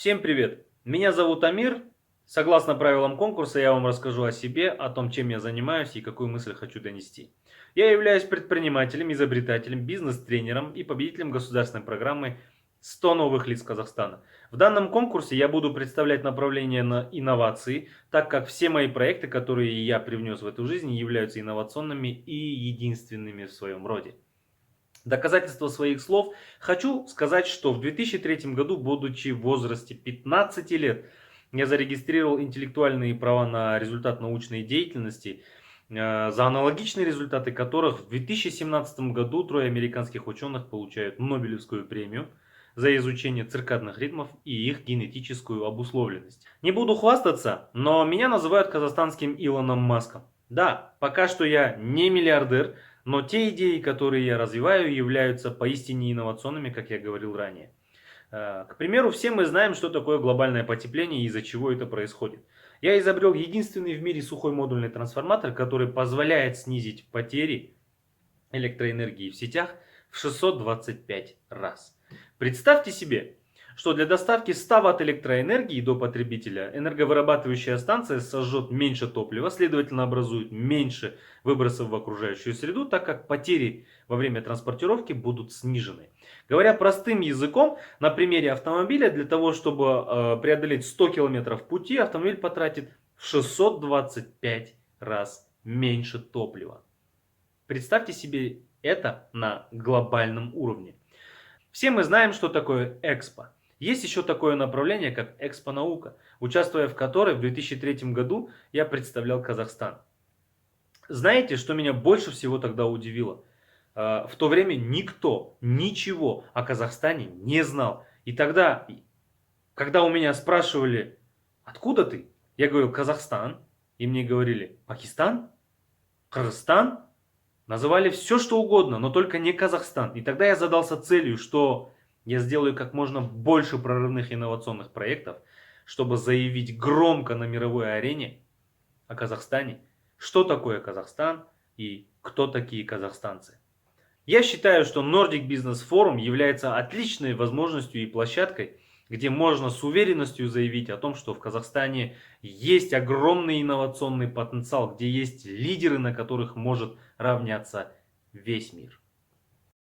Всем привет! Меня зовут Амир. Согласно правилам конкурса, я вам расскажу о себе, о том, чем я занимаюсь и какую мысль хочу донести. Я являюсь предпринимателем, изобретателем, бизнес-тренером и победителем государственной программы «100 новых лиц Казахстана». В данном конкурсе я буду представлять направление на инновации, так как все мои проекты, которые я привнес в эту жизнь, являются инновационными и единственными в своем роде. Доказательство своих слов хочу сказать, что в 2003 году, будучи в возрасте 15 лет, я зарегистрировал интеллектуальные права на результат научной деятельности, за аналогичные результаты которых в 2017 году трое американских ученых получают Нобелевскую премию за изучение циркадных ритмов и их генетическую обусловленность. Не буду хвастаться, но меня называют казахстанским Илоном Маском. Да, пока что я не миллиардер, но те идеи, которые я развиваю, являются поистине инновационными, как я говорил ранее. К примеру, все мы знаем, что такое глобальное потепление и из-за чего это происходит. Я изобрел единственный в мире сухой модульный трансформатор, который позволяет снизить потери электроэнергии в сетях в 625 раз. Представьте себе, что для доставки 100 Вт электроэнергии до потребителя энерговырабатывающая станция сожжет меньше топлива, следовательно образует меньше выбросов в окружающую среду, так как потери во время транспортировки будут снижены. Говоря простым языком, на примере автомобиля, для того, чтобы преодолеть 100 километров пути, автомобиль потратит в 625 раз меньше топлива. Представьте себе это на глобальном уровне. Все мы знаем, что такое Экспо. Есть еще такое направление, как Экспонаука, участвуя в которой в 2003 году я представлял Казахстан. Знаете, что меня больше всего тогда удивило? В то время никто ничего о Казахстане не знал. И тогда, когда у меня спрашивали, откуда ты? Я говорил, Казахстан. И мне говорили, Пакистан? Кыргызстан? Называли все, что угодно, но только не Казахстан. И тогда я задался целью, что я сделаю как можно больше прорывных инновационных проектов, чтобы заявить громко на мировой арене о Казахстане, что такое Казахстан и кто такие казахстанцы. Я считаю, что Nordic Business Forum является отличной возможностью и площадкой, где можно с уверенностью заявить о том, что в Казахстане есть огромный инновационный потенциал, где есть лидеры, на которых может равняться весь мир.